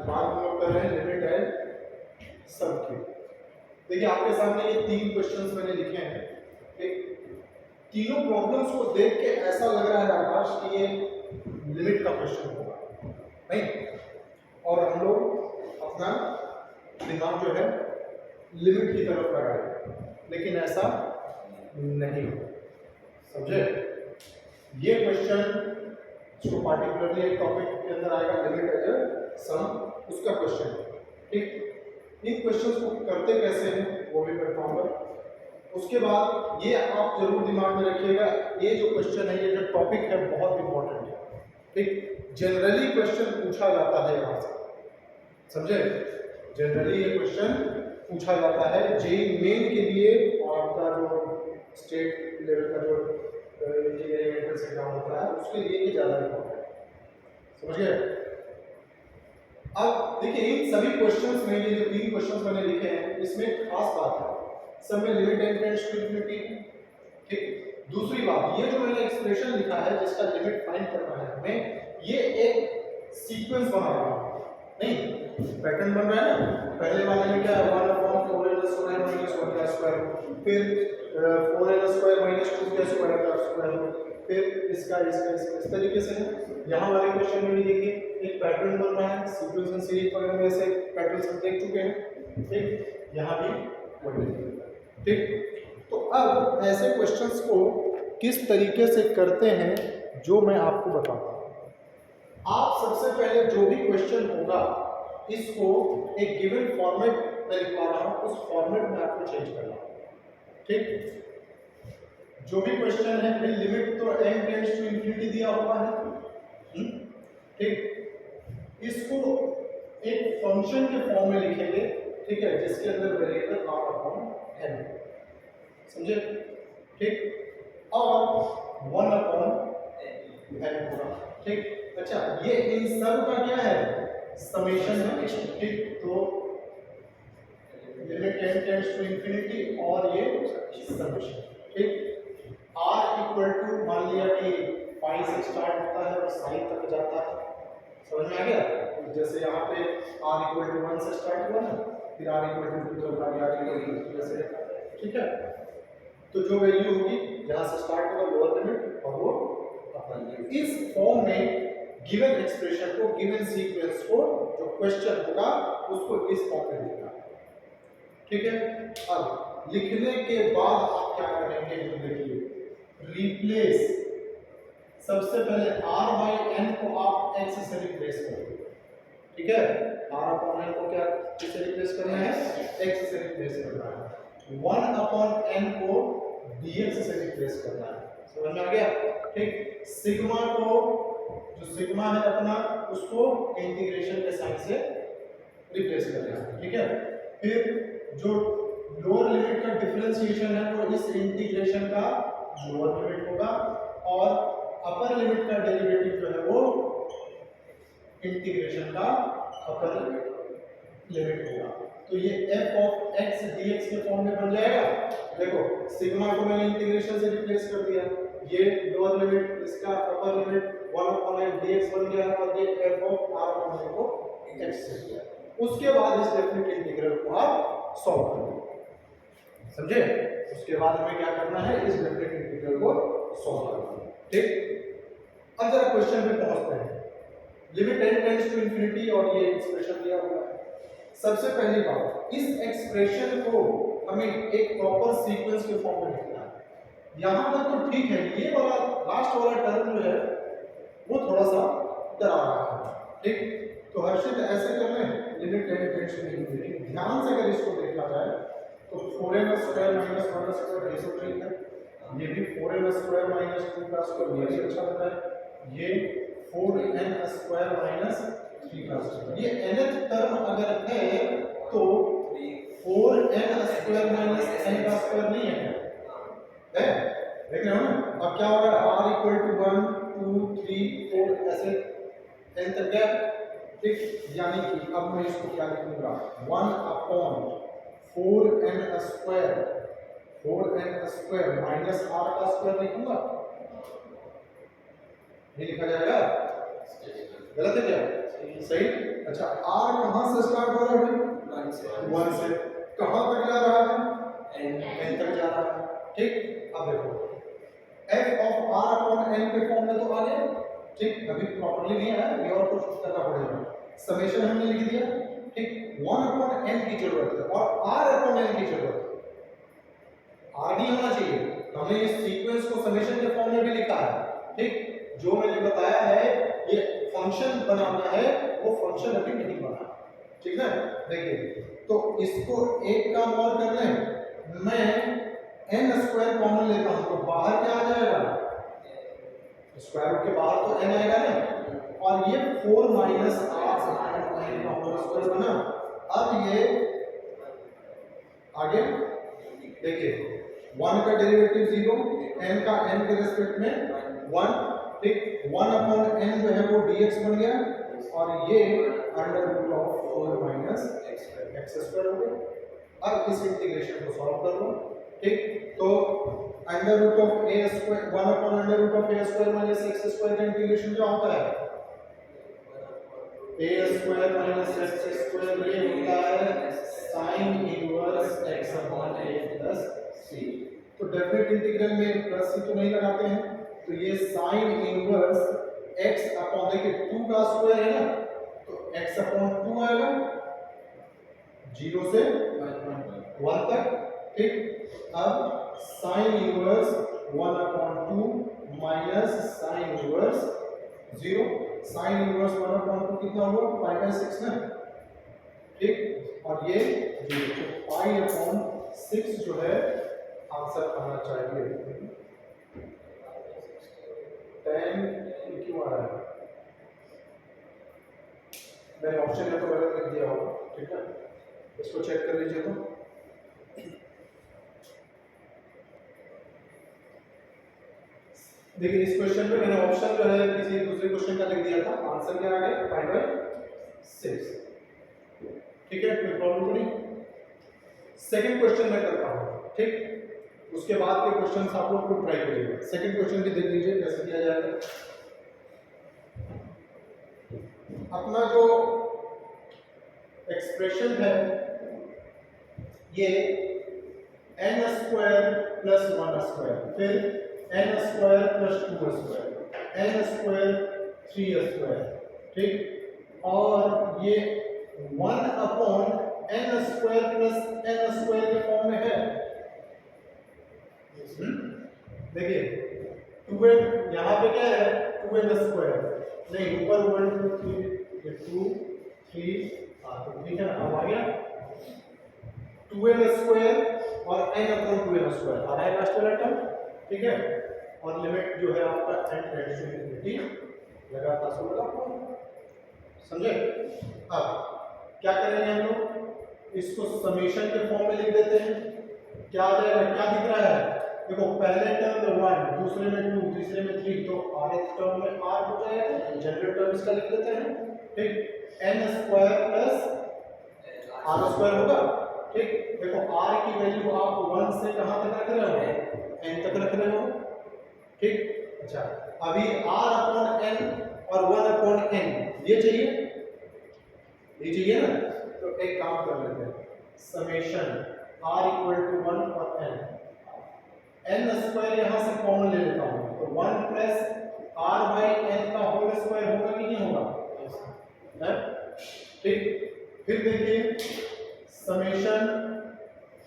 बात हम लोग कर रहे हैं लिमिट एंड सब की। देखिए आपके सामने ये 3 क्वेश्चंस मैंने लिखे हैं, ठीक। तीनों प्रॉब्लम्स को देख के ऐसा लग रहा है आकाश कि ये लिमिट का क्वेश्चन होगा, नहीं। और हम लोग अपना दिमाग जो है लिमिट की तरफ लगाएंगे, लेकिन ऐसा नहीं होगा, समझे। ये क्वेश्चन जो पार्टिकुलरली एक टॉपिक के अंदर आएगा लिमिट एज अ सम, उसका क्वेश्चन है, ठीक। इन क्वेश्चंस को करते कैसे हैं वो भी मैं बताऊंगा। उसके बाद ये आप जरूर दिमाग में रखिएगा, ये जो क्वेश्चन है, ये जो टॉपिक है बहुत इंपॉर्टेंट है, ठीक। जनरली क्वेश्चन पूछा जाता है यहाँ से, समझे। जनरली ये क्वेश्चन पूछा जाता है जेईई मेन के लिए और आपका जो स्टेट लेवल का जो इंजीनियरिंग एंट्रेंस एग्जाम होता है उसके लिए ये ज़्यादा इंपॉर्टेंट है, समझ गए। अब देखिए इन सभी क्वेश्चंस में, ये जो 3 क्वेश्चंस मैंने लिखे हैं, इसमें खास बात है सब में limit and tends to infinity, ठीक। दूसरी बात, ये जो मैंने एक्सप्रेशन लिखा है जिसका लिमिट फाइंड करना है हमें, ये एक सीक्वेंस बना रहा है, नहीं पैटर्न बन रहा है ना। पहले वाले में क्या है, 1/4n² -1 फिर 4n² -2 फिर इसका इस तरीके से है। यहाँ वाले क्वेश्चन में भी देखिए एक पैटर्न बन रहा है, सीक्वेंस एंड सीरीज वगैरह में ऐसे पैटर्न सब देख चुके हैं, ठीक। यहाँ भी वही, ठीक। तो अब ऐसे क्वेश्चंस को किस तरीके से करते हैं जो मैं आपको बताऊंगा। आप सबसे पहले जो भी क्वेश्चन होगा इसको एक गिवन फॉर्मेट में लिखवा रहा हूं, उस फॉर्मेट में आपको चेंज करना है, ठीक। जो भी क्वेश्चन है फिर लिमिट तो n टेंड्स टू इंफिनिटी दिया हुआ है, ठीक। इसको एक फंक्शन के फॉर्म में लिखेंगे, ठीक है, जिसके अंदर वेरिएबल r/n, समझे, ठीक। और 1/n होगा, ठीक। अच्छा, ये इन सब का क्या है, समेशन है, ठीक। तो limit n tends to infinity और ये समेशन, ठीक। r इक्वल टू मान लिया कि पाई से स्टार्ट होता है और साइन तक जाता है, समझ में आ गया। जैसे यहाँ पे r इक्वल टू 1 से स्टार्ट हुआ ना, फिर r इक्वल टू 2 तक आ गया, r इक्वल टू जैसे, ठीक है। तो जो वैल्यू होगी जहाँ से स्टार्ट होगा लोअर लिमिट और वो अपर लिमिट, इस फॉर्म में गिवन एक्सप्रेशन को, गिवन सीक्वेंस को, जो क्वेश्चन होगा उसको इस फॉर्म में लिखना है, ठीक है। अब लिखने के बाद आप क्या करेंगे, देखिए रिप्लेस, सबसे पहले r/n को आप x से रिप्लेस करोगे, ठीक है। r/n को क्या किससे रिप्लेस करना है, x से रिप्लेस करना है। 1/n को dx से रिप्लेस करना है, समझ में आ गया, ठीक। सिग्मा को, जो सिग्मा है अपना, उसको इंटीग्रेशन के साइन से रिप्लेस करना है, ठीक है। फिर जो लोअर लिमिट का डिफरेंशिएशन है वो इस इंटीग्रेशन का लोअर लिमिट होगा और अपर लिमिट का डेरिवेटिव जो है वो इंटीग्रेशन का अपर लिमिट होगा। तो ये f ऑफ x dx के फॉर्म में बन जाएगा। देखो सिग्मा को मैंने इंटीग्रेशन से रिप्लेस कर दिया, ये लोअर लिमिट, इसका अपर लिमिट 1/n dx बन गया और ये f ऑफ r/n को x से दिया। उसके बाद इस डेफिनेट इंटीग्रल को आप सॉल्व करेंगे, समझे। उसके बाद हमें क्या करना है, इस डेफिनेट इंटीग्रल को सॉल्व करना है, ठीक। अब जरा क्वेश्चन पे पहुंचते हैं। Limit n tends to infinity और ये एक्सप्रेशन दिया हुआ है। सबसे पहली बात, इस एक्सप्रेशन को हमें एक प्रॉपर सीक्वेंस के फॉर्म में लिखना है। यहां तक तो ठीक है, ये वाला लास्ट वाला टर्म जो है वो थोड़ा सा डरा रहा है, ठीक। तो हर्षित ऐसे कर लें, limit n tends to infinity, ध्यान से अगर इसको देखा जाए तो 4n² -1² ये सब ठीक है, ये भी 4n² -2² ये भी अच्छा लग रहा है, ये 4n² -3², ये nth टर्म अगर है तो 4n² -n² नहीं है, देख रहे हो ना। अब क्या होगा, r इक्वल टू 1 2 3 4 ऐसे n तक गया, ठीक। यानी कि अब मैं इसको क्या लिखूंगा, 1/4n² माइनस r का स्क्वायर लिखूंगा, ये लिखा जाएगा, गलत है क्या, सही। अच्छा r कहाँ से स्टार्ट हो रहा है भाई? 1 से। कहाँ तक जा रहा है? n तक जा रहा है। ठीक, अब देखो f of r upon n के फॉर्म में तो आ गया। ठीक, अभी प्रॉपर्ली नहीं आया, ये और कुछ करना पड़ेगा। समेशन हमने लिख दिया। ठीक, 1 अपॉन n की जरूरत है और r अपॉन n की जरूरत है। r भी होना चाहिए। हमने इस सीक्वेंस को समेशन के फॉर्म में भी लिखा है। ठीक, जो मैंने बताया है ये फंक्शन बनाना है, वो फंक्शन अभी नहीं बना। ठीक है, देखिए तो इसको एक काम और कर लें, मैं n स्क्वायर कॉमन लेता हूं तो बाहर क्या आ जाएगा? स्क्वायर रूट के बाहर तो n आएगा ना, और ये 4 माइनस r का होल स्क्वायर बना। अब ये आगे देखिए 1 का डेरिवेटिव 0, n का n के रिस्पेक्ट में 1। ठीक, 1 अपॉन n जो है वो dx बन गया और ये under root of 4 minus x square हो गया। अब इस इंटीग्रेशन को सॉल्व कर लो। ठीक, तो under root of a square 1 upon under root of a square minus x square का इंटीग्रेशन क्या होता है? a square minus x square ये होता है sin inverse x upon a plus c। तो डेफिनेट इंटीग्रल में प्लस c तो नहीं लगाते हैं, तो ये sin इनवर्स x अपॉन, देखिए 2 का स्क्वायर है ना, तो x अपॉन 2 आएगा 0 से 1 तक। ठीक, अब sin inverse 1 upon 2 minus sin inverse 0। sin inverse 1 upon 2 कितना हुआ? पाई बाय 6 ना। ठीक, और ये 0, तो पाई अपॉन 6 जो है आंसर आना चाहिए। 10 क्यों आ रहा है? मैंने ऑप्शन या तो गलत लिख दिया होगा। ठीक है, इसको चेक कर लीजिए। तो देखिए इस क्वेश्चन में मैंने ऑप्शन जो है किसी दूसरे क्वेश्चन का लिख दिया था, आंसर क्या आ गया? Pi by 6। ठीक है, कोई प्रॉब्लम तो नहीं। सेकंड क्वेश्चन मैं करता हूं। ठीक, उसके बाद के क्वेश्चंस आप लोग खुद ट्राई करिएगा। सेकंड क्वेश्चन भी देख लीजिए कैसे किया जाएगा। अपना जो एक्सप्रेशन है ये n स्क्वायर प्लस 1 स्क्वायर, फिर n square plus 2 square, n square 3 square. ठीक, और ये 1 upon n square plus n square के फॉर्म में है। देखिए 2n यहाँ पे क्या है? 2n स्क्वायर नहीं, ऊपर 1 2 3 ये 2 3 तो ठीक है ना। अब आ गया 2n स्क्वायर और n अपॉन 2n स्क्वायर आ रहा है लास्ट वाला टर्म। ठीक है, और लिमिट जो है आपका n टेंड्स टू इनफिनिटी लगा था, सो लगा। समझे? अब क्या करेंगे हम लोग? इसको समेशन के फॉर्म में लिख देते हैं। क्या आ जाएगा? क्या दिख रहा है? देखो पहले टर्म में 1, दूसरे में 2, तीसरे में 3, तो rth टर्म में r हो जाएगा। जनरल टर्म इसका लिख देते हैं। ठीक, n square plus r square होगा। ठीक, देखो r की वैल्यू आप 1 से कहां तक रख रहे हो? n तक रख रहे हो। ठीक, अच्छा अभी r अपॉन n और 1 अपॉन n ये चाहिए, ये चाहिए ना। तो एक काम कर लेते हैं, समेशन r इक्वल टू 1 और n स्क्वायर यहां से कॉमन ले लेता हूं, तो 1 प्लस r बाई n का होल स्क्वायर होगा कि नहीं होगा? ठीक, फिर देखिए समेशन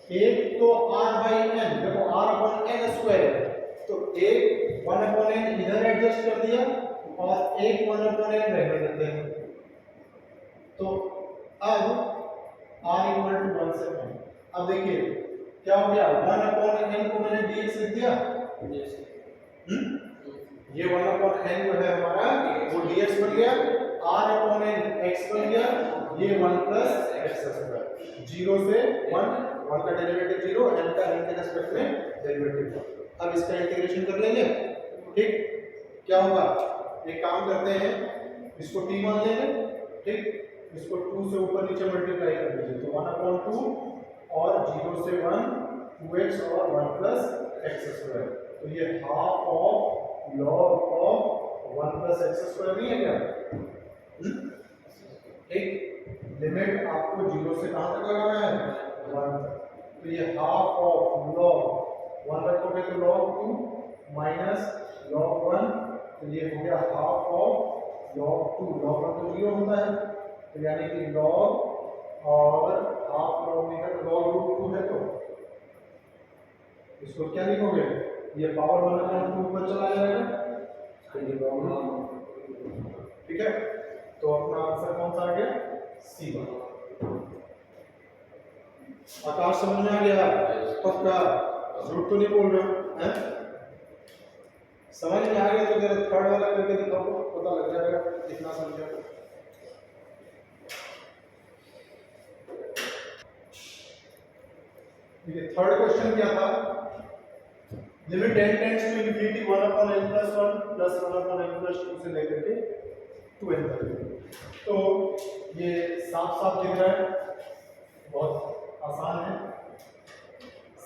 एक तो r बाई n, देखो r अपॉन n स्क्वायर है, तो एक 1 अपॉन n इधर एडजस्ट कर दिया और एक 1 अपॉन n रहने देते हैं। तो अब r इक्वल टू 1 से n। अब देखिए क्या हो गया? 1 अपॉन n को मैंने dx लिख दिया। ये 1 अपॉन n जो है हमारा वो dx बन गया, r अपॉन n x बन गया, ये 1 प्लस x स्क्वायर। 0 से 1, 1 का डेरिवेटिव 0, n का n के रिस्पेक्ट में डेरिवेटिव। अब इसका इंटीग्रेशन कर लेंगे। ठीक, क्या होगा? एक काम करते हैं, इसको t मान लेंगे। ठीक, इसको 2 से ऊपर नीचे मल्टीप्लाई कर दीजिए, तो 1 अपॉन 2 और 0 से 1 2x और 1 प्लस x स्क्वायर। तो ये half of log of 1 plus x square नहीं है क्या? एक लिमिट आपको 0 से कहां तक लगाना है 1 तक। तो ये हाफ ऑफ log 1 रखोगे तो log 2 माइनस log 1, तो ये हो गया हाफ ऑफ log 2। log 1 तो 0 होता है, तो यानी कि log और हाफ log में log रूट 2 है, तो इसको क्या लिखोगे, ये पावर 1/2 ऊपर चला जाएगा, तो ये log रूट 2। ठीक है, तो अपना आंसर कौन सा आ गया, सी वाला। आकाश समझ में आ गया, पक्का, झूठ तो नहीं बोल रहे हो हैं? समझ में आ गया तो जरा थर्ड वाला करके दिखाओ, पता लग जाएगा कितना समझे। देखिए थर्ड क्वेश्चन क्या था, limit n tends to infinity 1/n+1 plus 1/n+2 से लेकर के 2n तक। तो ये साफ साफ दिख रहा है, बहुत आसान है।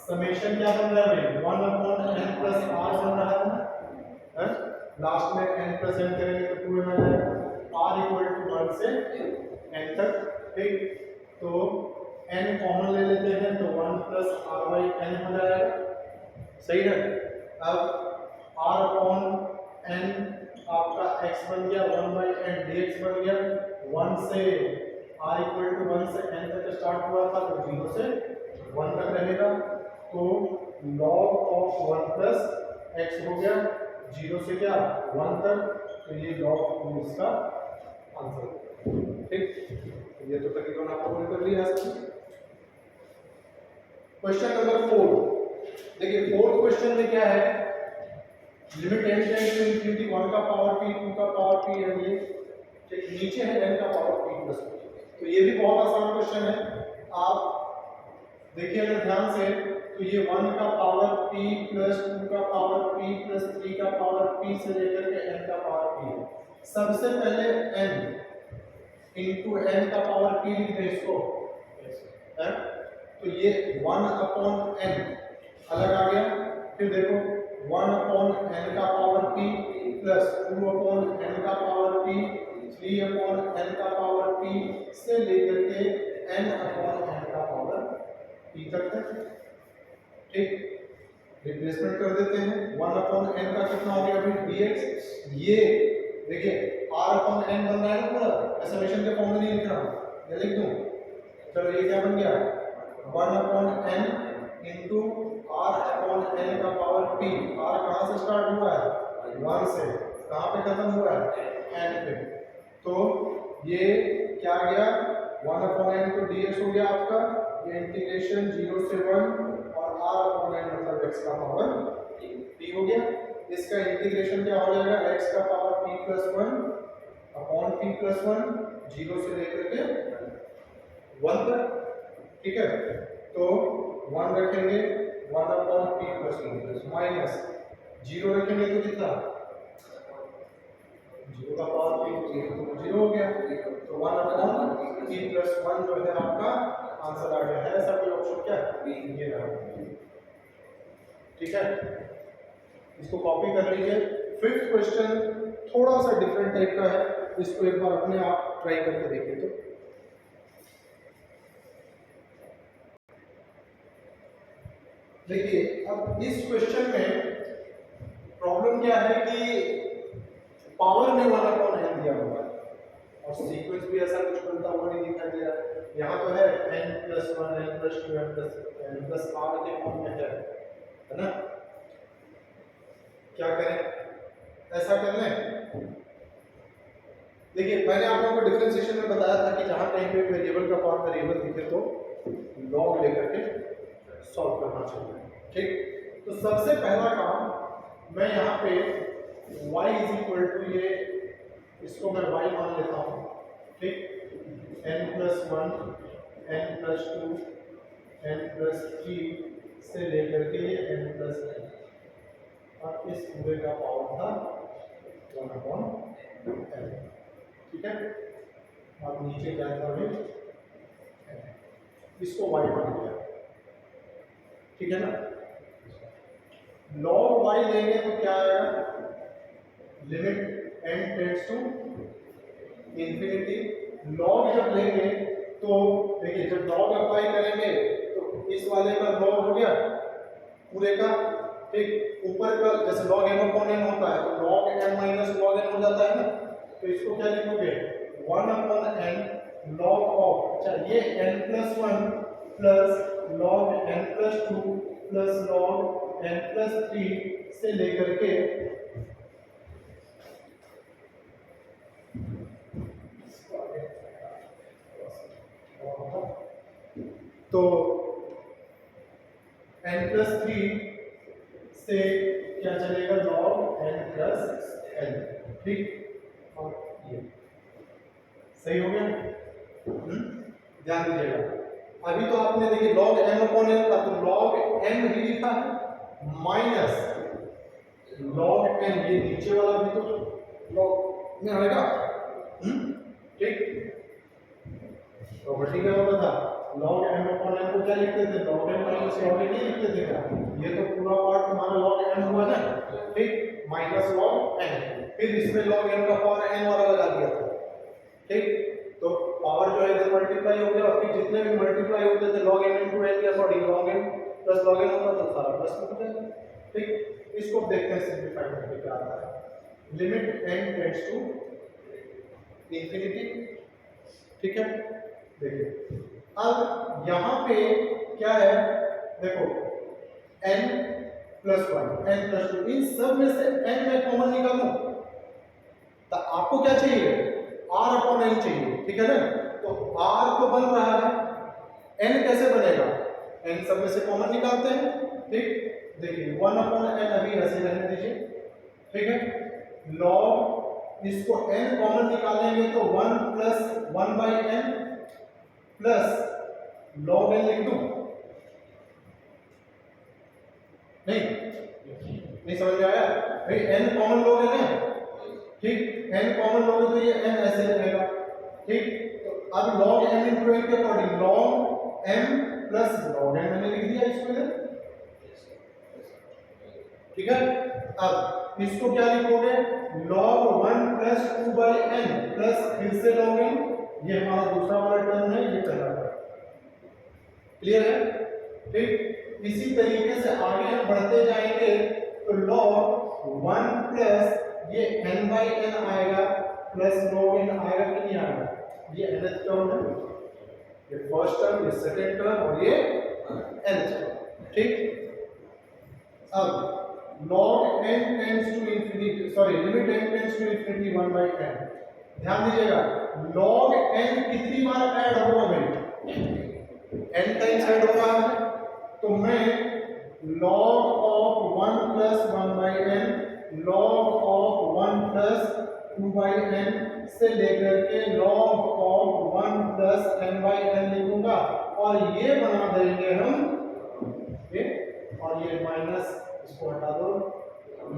समेशन क्या बन रहा है भाई, 1/n+r बन रहा है ना, लास्ट में n+n करेंगे तो 2n आ जाएगा, r = 1 से n तक। ठीक, तो n कॉमन ले लेते हैं तो 1 + r/n हो जाएगा, सही है। अब r/n आपका x बन गया, 1/n dx बन गया, 1 से r = 1 से n तक स्टार्ट हुआ था तो 0 से 1 तक रहेगा, तो log of 1 + x हो गया 0 से क्या 1 तक, तो ये log 2 इसका आंसर। ठीक, ये तो तकरीबन आप लोगों ने कर लिया। क्वेश्चन नंबर 4, देखिए फोर्थ क्वेश्चन में क्या है, limit n tends to infinity 1 का पावर p 2 का पावर p है ये, ठीक, नीचे है n का पावर p + 2। तो ये भी बहुत आसान क्वेश्चन है, आप देखिए अगर ध्यान से, तो ये 1 का पावर p + 2 का पावर p + 3 का पावर p से लेकर के n का पावर p है। सबसे पहले n * n का पावर p लिख दें इसको, है? तो ये 1/n अलग आ गया, फिर देखो 1/n का पावर p प्लस 2/n का पावर p, 3/n का पावर p से लेकर के n/n का पावर p तक है। ठीक, रिप्लेसमेंट कर देते हैं, 1/n का कितना हो गया अभी dx, ये देखिए r/n बन रहा है ना पूरा, समेशन के फॉर्म में नहीं लिख रहा हूं, ये लिख दूं, चलो ये क्या बन गया 1/n इंटू r/n का पावर p, r कहां से स्टार्ट हुआ है 1 से, कहां पे खत्म हुआ है n पे, तो ये क्या आ गया 1/n तो dx हो गया आपका, ये इंटीग्रेशन 0 से 1 और r/n मतलब x का पावर p हो गया, इसका इंटीग्रेशन क्या हो जाएगा x का पावर p + 1 अपॉन p + 1 0 से लेकर के 1 तक। ठीक है, तो 1 रखेंगे 1/p + 1 माइनस 0 रखेंगे तो कितना 0 का पावर p 0 हो गया, तो 1/p + 1 जो है आपका आंसर आ गया है। ऐसा कोई ऑप्शन क्या है, ये रहा। ठीक है, इसको कॉपी कर लीजिए। फिफ्थ क्वेश्चन थोड़ा सा डिफरेंट टाइप का है, इसको एक बार अपने आप ट्राई करके देखिए। तो देखिए अब इस क्वेश्चन में प्रॉब्लम क्या है कि पावर में 1/n दिया हुआ है और सीक्वेंस भी ऐसा कुछ बनता हुआ नहीं दिखाई दे रहा है। यहाँ तो है n+1 n+2 n+r के फॉर्म में है ना, क्या करें, ऐसा कर लें। देखिए मैंने आप लोगों को डिफरेंशिएशन में बताया था कि जहां कहीं पे वेरिएबल का फॉर्म वेरिएबल दिखे तो लॉग लेकर के सॉल्व करना चाहिए। ठीक, तो सबसे पहला काम मैं यहाँ पे y = ये, इसको मैं y मान लेता हूँ। ठीक, n+1 n+2 n+3 से लेकर के ये n+n, और इस पूरे का पावर था 1/n। ठीक है, अब नीचे क्या था अभी, इसको y मान लिया। ठीक है ना, log y लेंगे तो क्या आएगा, limit n tends to infinity log जब लेंगे तो देखिए जब लॉग अप्लाई करेंगे तो इस वाले का लॉग हो गया पूरे का, ठीक, ऊपर का जैसे log m अपॉन n होता है तो log m minus log n हो जाता है ना, तो इसको क्या लिखोगे 1 अपॉन n log ऑफ, अच्छा ये n plus 1 plus log n plus 2 plus log n plus 3 से लेकर के तो n प्लस 3 से क्या चलेगा log n प्लस n, ठीक, और ये सही हो गया। ध्यान दीजिएगा अभी तो आपने देखिए log m अपॉन n था तो log m ही लिखा है माइनस log n, ये नीचे वाला भी तो log में आएगा, ठीक, प्रॉपर्टी क्या होता था log m अपॉन n को क्या लिखते थे log m minus log n नहीं लिखते थे क्या, ये तो पूरा पार्ट तुम्हारा log m हुआ ना, ठीक, माइनस log n, फिर इसमें log m का पावर n वाला लगा दिया था, ठीक, तो पावर जो है इधर मल्टीप्लाई हो गया, फिर जितने भी मल्टीप्लाई होते थे log m into n के according log m plus log n होता था सारा प्लस में हो जाएगा, ठीक। इसको देखते हैं सिंपलीफाई करके क्या आता है, limit n tends to infinity, ठीक है। देखिए अब यहाँ पे क्या है, देखो n प्लस 1 n प्लस 2 इन सब में से n में कॉमन निकालो तो आपको क्या चाहिए r अपॉन n चाहिए, ठीक है ना, तो r तो बन रहा है, n कैसे बनेगा, n सब में से कॉमन निकालते हैं, ठीक, देखिए 1 अपॉन n अभी ऐसे रहने दीजिए, ठीक है, log इसको n कॉमन निकालेंगे तो 1 plus 1 by n plus log n लिख दूं, नहीं समझ में आया भाई, n कॉमन लोगे ना, ठीक, n कॉमन लोगे तो ये n ऐसे रहेगा, ठीक, तो अब log m into n के according log m plus log n मैंने लिख दिया इसको इधर, ठीक है। अब इसको क्या लिखोगे log 1 plus 2 by n plus फिर से log n, ये हमारा दूसरा वाला टर्म है, ये पहला टर्म, क्लियर है, ठीक। इसी तरीके से आगे हम बढ़ते जाएंगे तो log 1 प्लस ये n बाई n आएगा प्लस log n आएगा कि नहीं आएगा, ये nth टर्म है, ये फर्स्ट टर्म, ये सेकंड टर्म और ये nth टर्म, ठीक। अब log n tends to infinity, sorry limit n tends to infinity 1 by n, ध्यान दीजिएगा log n कितनी बार ऐड होगा भाई, n टाइम्स ऐड हो रहा है, तो मैं log of 1 plus 1 by n log of 1 plus 2 by n से लेकर के log of 1 plus n by n लिखूंगा और ये बना देंगे हम ये, और ये माइनस इसको हटा दो,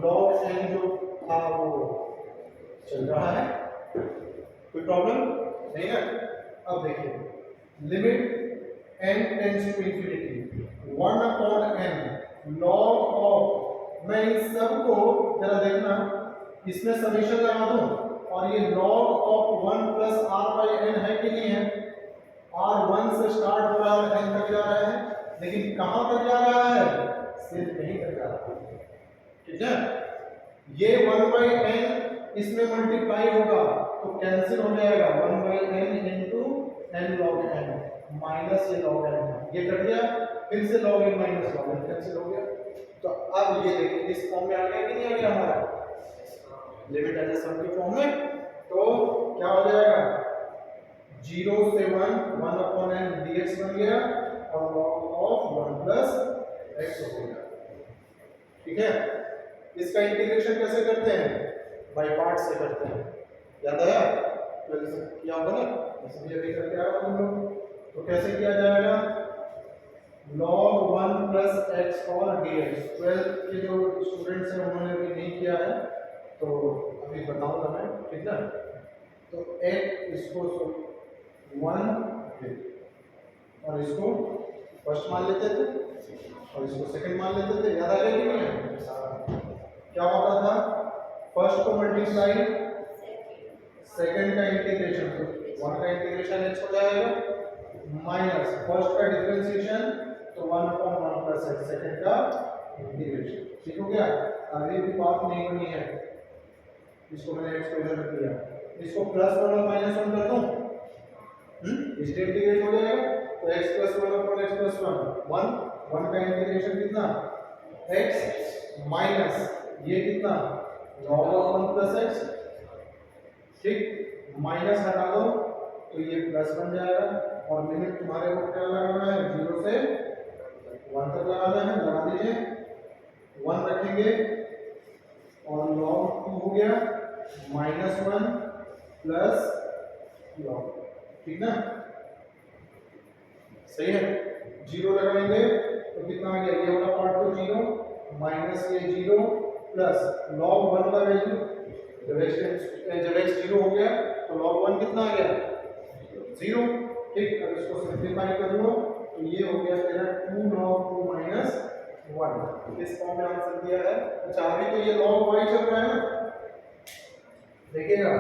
log n जो था वो चल रहा है, कोई प्रॉब्लम नहीं ना। अब देखिए limit n tends to infinity 1 upon n log of, मैं इन सब को जरा देखना इसमें समीशन लगा दूं और ये log of 1 plus r by n है कि नहीं है, r 1 से स्टार्ट हो रहा है n तक जा रहा है, लेकिन कहां तक जा रहा है, सिर्फ यहीं तक जा रहा है, ठीक है। ये 1 बाई n इसमें मल्टीप्लाई होगा तो कैंसिल हो जाएगा 1 by n into n log n minus ये log n, ये कट गया, फिर से log n minus log n cancel हो गया, तो अब ये देखिए इस फॉर्म में आ गया कि नहीं आ गया हमारा लिमिट एज सम के फॉर्म में, तो क्या हो जाएगा 0 से 1 अपॉन n dx बन गया और log ऑफ 1 प्लस x हो गया, ठीक है। इसका इंटीग्रेशन कैसे करते हैं, बाय पार्ट से करते हैं, याद आया किया होगा ना, इसलिए अभी करके आया हम लोग, तो कैसे किया जाएगा log 1 प्लस x और dx, 12 के जो स्टूडेंट्स हैं उन्होंने अभी नहीं किया है तो अभी बताऊंगा मैं, ठीक ना। तो x इसको 1 और इसको फर्स्ट मान लेते थे और इसको सेकंड मान लेते थे, याद आ गया कि नहीं, क्या होता था फर्स्ट को मल्टीप्लाई सेकंड का इंटीग्रेशन, तो 1 का x हो जाएगा माइनस फर्स्ट का डिफरेंशिएशन तो 1/1 प्लस x, सेकंड का इंटीग्रेशन। ठीक हो गया। अभी भी बात नहीं बनी है, इसको मैंने x को इधर रख दिया, इसको +1 और -1 कर दूं, इसलिए इंटीग्रेट हो जाएगा तो x + 1 अपॉन x + 1 1 का इंटीग्रेशन कितना x माइनस ये कितना log of 1 प्लस x, ठीक, माइनस हटा दो तो ये प्लस बन जाएगा और लिमिट तुम्हारे को क्या लगाना है 0 से 1 तक लगाना है, लगा दीजिए 1 रखेंगे और log 2 हो गया -1 प्लस log, ठीक ना, सही है। 0 लगाएंगे तो कितना आ गया, ये वाला पार्ट तो 0 माइनस ये 0 प्लस log 1 का वैल्यू जब x 0 हो गया तो log 1 कितना आ गया 0, ठीक। अब इसको सिंपलीफाई कर लो तो ये हो गया तेरा 2 log 2 minus 1, इस फॉर्म में आंसर दिया है। अच्छा अभी तो ये log y चल रहा है ना, देखिएगा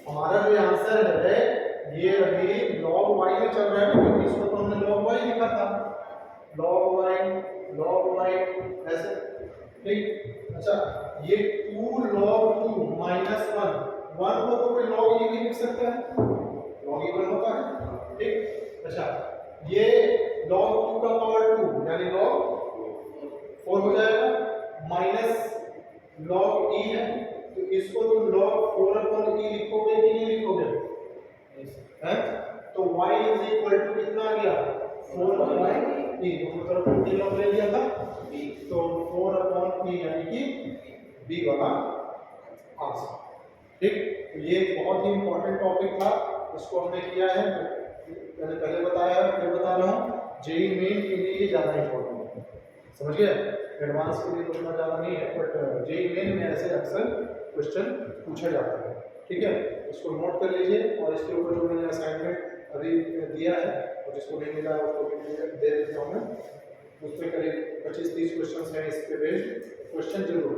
हमारा जो आंसर है ये अभी log y में चल रहा है क्योंकि इसको तो हमने log y लिखा था, log y ऐसे, ठीक। अच्छा ये 2 log 2 minus 1 को तो कोई log ये भी लिख सकता है, log इवन होता है, ठीक। अच्छा ये log 2 का पावर 2 यानी log 4 हो जाएगा माइनस log e है तो इसको तुम log 4 अपॉन e लिखोगे कि नहीं लिखोगे, हैं? तो y कितना आ गया 4 अपॉन e, दोनों तरफ e log ले लिया था तो 4 अपॉन e यानी कि b वाला आंसर, ठीक। तो ये बहुत ही इंपॉर्टेंट टॉपिक था, इसको हमने किया है, मैंने पहले बताया फिर बता रहा हूँ, जेईई मेन के लिए ये ज़्यादा इंपॉर्टेंट है, समझ गए। एडवांस के लिए तो उतना ज़्यादा नहीं है बट जेईई मेन में ऐसे अक्सर क्वेश्चन पूछा जाता है, ठीक है। इसको नोट कर लीजिए और इसके ऊपर जो मैंने असाइनमेंट अभी दिया है और जिसको नहीं मिला है उसको दे देता हूँ मैं, उस पर करीब 25-30 क्वेश्चन हैं इस पे बेस्ड, क्वेश्चन जरूर,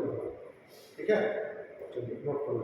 ठीक है। चलिए नोट करो।